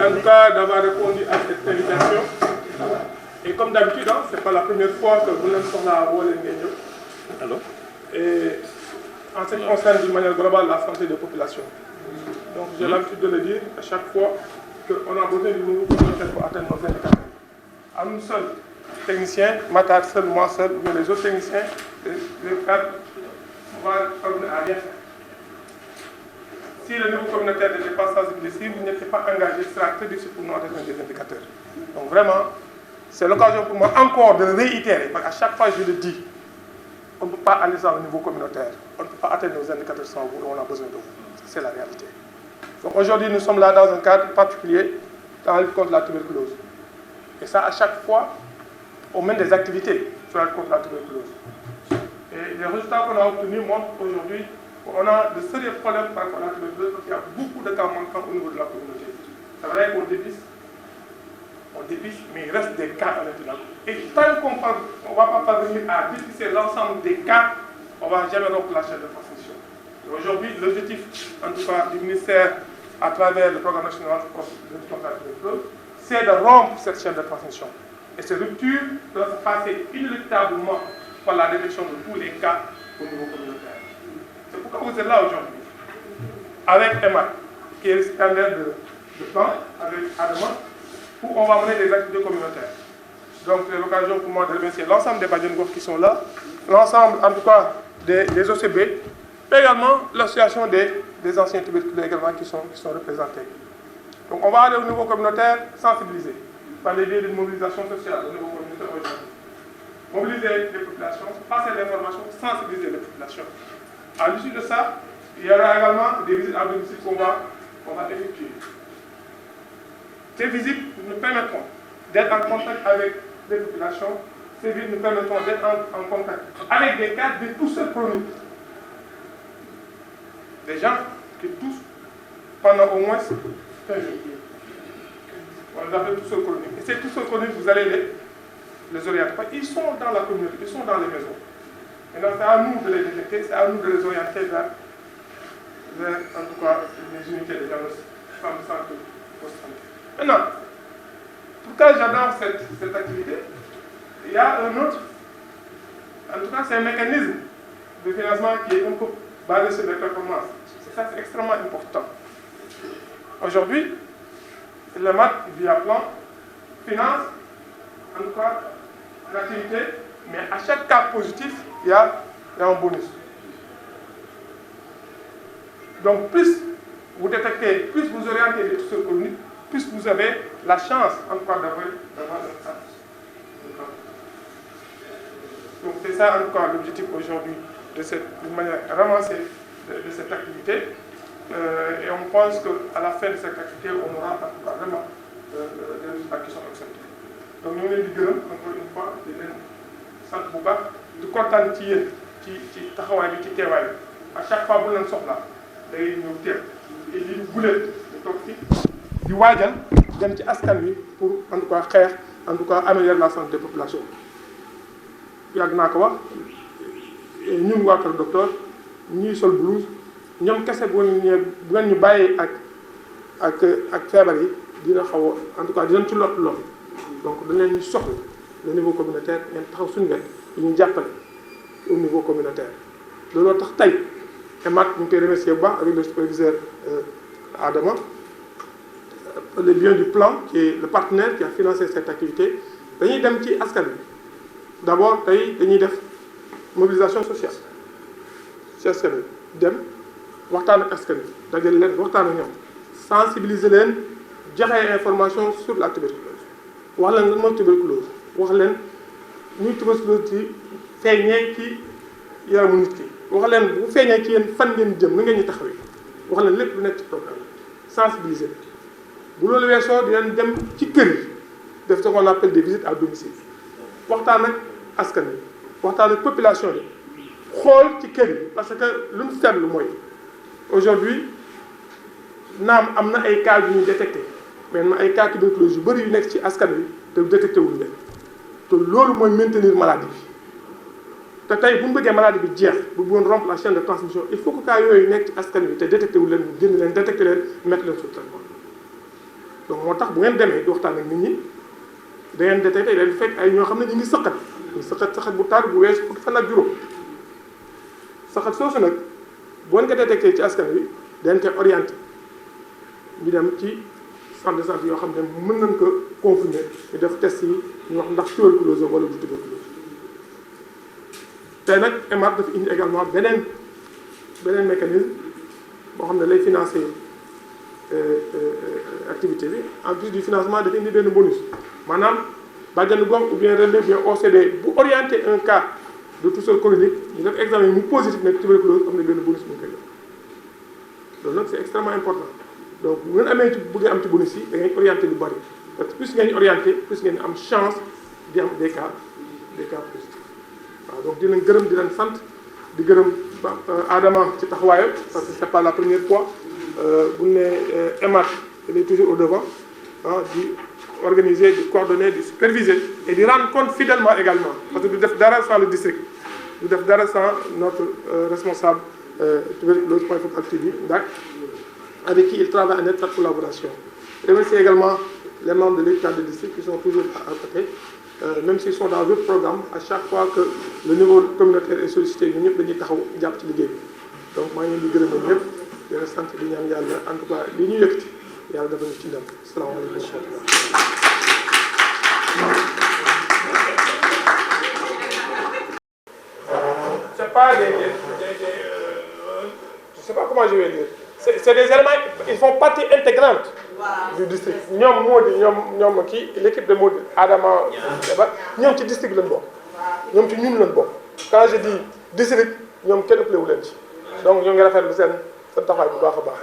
en tout cas d'avoir répondu à cette invitation. Et comme d'habitude, hein, ce n'est pas la première fois que vous sommes là à Wall Alors. Et en ce qui concerne d'une manière globale la santé des populations. Donc j'ai l'habitude de le dire à chaque fois qu'on a besoin d'une nouveau communautaire pour atteindre nos indicateurs. À nous seuls, techniciens, Matar seul, moi seul, ou bien les autres techniciens, les cadres, on va parvenir à rien faire. Si le niveau communautaire n'était pas sensibilisé, si vous n'étiez pas engagé, ce sera très difficile pour nous d'atteindre des indicateurs. Donc vraiment, c'est l'occasion pour moi encore de réitérer, parce qu'à chaque fois je le dis, on ne peut pas aller sur le niveau communautaire, on ne peut pas atteindre nos indicateurs sans vous, on a besoin de vous. C'est la réalité. Donc aujourd'hui, nous sommes là dans un cadre particulier, dans la lutte contre la tuberculose. Et ça, à chaque fois, on mène des activités sur la lutte contre la tuberculose. Et les résultats qu'on a obtenus montrent qu'aujourd'hui, on a de sérieux problèmes par rapport à la tuberculose, parce qu'il y a beaucoup de cas manquants au niveau de la communauté. C'est vrai qu'on dépiste, mais il reste des cas à l'intérieur. Et tant qu'on ne va pas parvenir à dépister l'ensemble des cas, on ne va jamais rompre la chaîne de transmission. Aujourd'hui, l'objectif, en tout cas, du ministère, à travers le programme national de lutte contre la tuberculose, c'est de rompre cette chaîne de transmission. Et cette rupture doit se passer inéluctablement par la détection de tous les cas au niveau communautaire. C'est pourquoi vous êtes là aujourd'hui, avec EMAT, qui est le récipiendaire de plan, avec Adama, où on va mener des activités communautaires. Donc c'est l'occasion pour moi de remercier l'ensemble des Badiangor qui sont là, l'ensemble en tout cas des OCB, et également l'association des anciens tuberculeux également qui sont représentés. Donc on va aller au niveau communautaire sensibiliser, par les biais d'une mobilisation sociale au niveau communautaire aujourd'hui. Mobiliser les populations, passer l'information, sensibiliser les populations. À l'issue de ça, il y aura également des visites à domicile qu'on va effectuer. Ces visites nous permettront d'être en contact avec les populations. Ces visites nous permettront d'être en contact avec des cas de tous ceux chroniques. Des gens qui toussent pendant au moins 15 jours. On les appelle tous ceux chroniques. Et ces tous ceux chroniques, vous allez les orienter. Ils sont dans la communauté, ils sont dans les maisons. Et donc c'est à nous de les détecter, c'est à nous de les orienter vers en tout cas, les unités de diagnostic, centre de santé, post-santé. Maintenant, pourquoi j'adore cette activité? Il y a un autre, en tout cas c'est un mécanisme de financement qui est un peu basé sur les performances. Ça c'est extrêmement important. Aujourd'hui, le MAT, via plan, finance, en tout cas, l'activité, mais à chaque cas positif, il y a un bonus. Donc plus vous détectez, plus vous orientez les tout connus, plus vous avez la chance, en tout cas, d'avoir un status. Donc c'est ça, en tout cas, l'objectif aujourd'hui de cette manière ramassée de cette activité. Et on pense qu'à la fin de cette activité, on aura en tout cas vraiment des résultats qui sont acceptés. Donc nous voulons dire encore une fois, de leen sant bu baax di kontaan ci yéen ci taxawaay bi ci teewaay bi à chaque fois bu leen soxla day ñëw teew et li ñu gulee di toog fi di waajal dem ci askan wi pour en tout cas xeex en tout cas améliorer la santé des populations. yàgg naa ko wax ñun waa Kër Docteur ñuy sol blouse ñoom kese bu ngeen ñu bàyyi ak feebar yi dina xaw a en tout cas dinañ ci lot lool. Donc dañ leen soxla le niveau communautaire ngeen taxaw suñu wet di ñu jàppale au niveau communautaire looloo tax tey EMAT ñu ngi koy remercier bu baax avec le superviseur Adama le bien du plan qui est le partenaire qui a financé cette activité dañuy dem ci askan bi d'abord tey dañuy def mobilisation sociale ci askan bi dem waxtaan ak askan bi dajale leen waxtaan ak ñoom sensibiliser leen joxe information sur la tuberculose wax leen lan mooy tuberculose wax leen ñuy tuberculose ci feeñee ci yaramu nit ki wax leen bu feeñee ci yéen fan ngeen jëm na ngeen ñu taxawee wax leen lépp lu nekk ci programme sensibiliser bu loolu weesoo di leen dem ci kër yi def ce qu'on appelle des visites à domicile waxtaan ak askan bi waxtaan ak population bi xool ci kër yi parce que lu mu seetlu mooy aujourd'hui naam am na ay cas yu ñu détecté mais am na ay cas tuberculose yu bëri yu nekk ci askan bi te détecté wuñu leen te loolu mooy maintenir maladie bi te tey bu ñu bëggee maladie bi jeex bu bëggoon rompre la chaîne de transmission il faut que cas yooyu nekk ci askan bi te détecté wu leen génn leen détecté leen mettre leen sous traitement donc moo tax bu ngeen demee di waxtaan ak nit ñi da ngeen de tey dañ fekk ay ñoo xam ne ñu ngi sëqat bu tar bu weesu fukki fan ak juróom sëqat soosu nag boo nga détecté ci askan wi dañ koy orienté ñu dem ci centre de santé yoo xam ne mën nañ ko confirmer ñu def test yi ñu wax ndax tuberculose wala du tuberculose. tey nag EMAD dafa indi également beneen mécanisme boo xam ne lay financer activité bi en plus du financement dafa indi benn bonus maanaam bàjjanu gox ou bien relais bien OCD bu orienté un cas de toussaint chronique ñu def examen mu positif nekk tuberculose am na benn bonus bu ñu koy def loolu nag c'est extrêmement important donc bu ngeen amee ci bëggee am ci bonus yi da ngay orienté lu bari parce que plus ngeen orienté plus ngeen am chance di am des cas positifs waaw donc di leen gërëm di leen sant di gërëm Adama ci taxawaayam parce que c'est pas la première fois bu ñu nee EMAD il est toujours au devant di organiser di coordonner di superviser et di rendre compte fidèlement également parce que du def dara sans le district du def dara sans notre responsable tuberculose point focal TV Ndak avec qui il travaille en étroite collaboration. Je remercie également les membres de l'état de district qui sont toujours à côté, même s'ils sont dans d'autres programmes, à chaque fois que le niveau communautaire est sollicité, nous avons taxaw jàpp ci liggéey bi. Donc maa ngi leen di gërëm ñëpp di leen sant di ñaan yàlla en tout cas li ñu yëkkati yàlla dafa ñu ci ndam. Asalaamaaleykum wa rahmatulah. C'est pas je sais pas comment je vais dire. C'est des éléments, ils font partie intégrante du district. ñoom Mody ñoom kii l'équipe de Mody Adama ñoom ci district lañ bokk ñoom ci ñun lañ bokk quand je dis district ñoom kenn ëppale wu leen ci donc ñoo ngi rafetlu seen taxawaay bu baax a baax.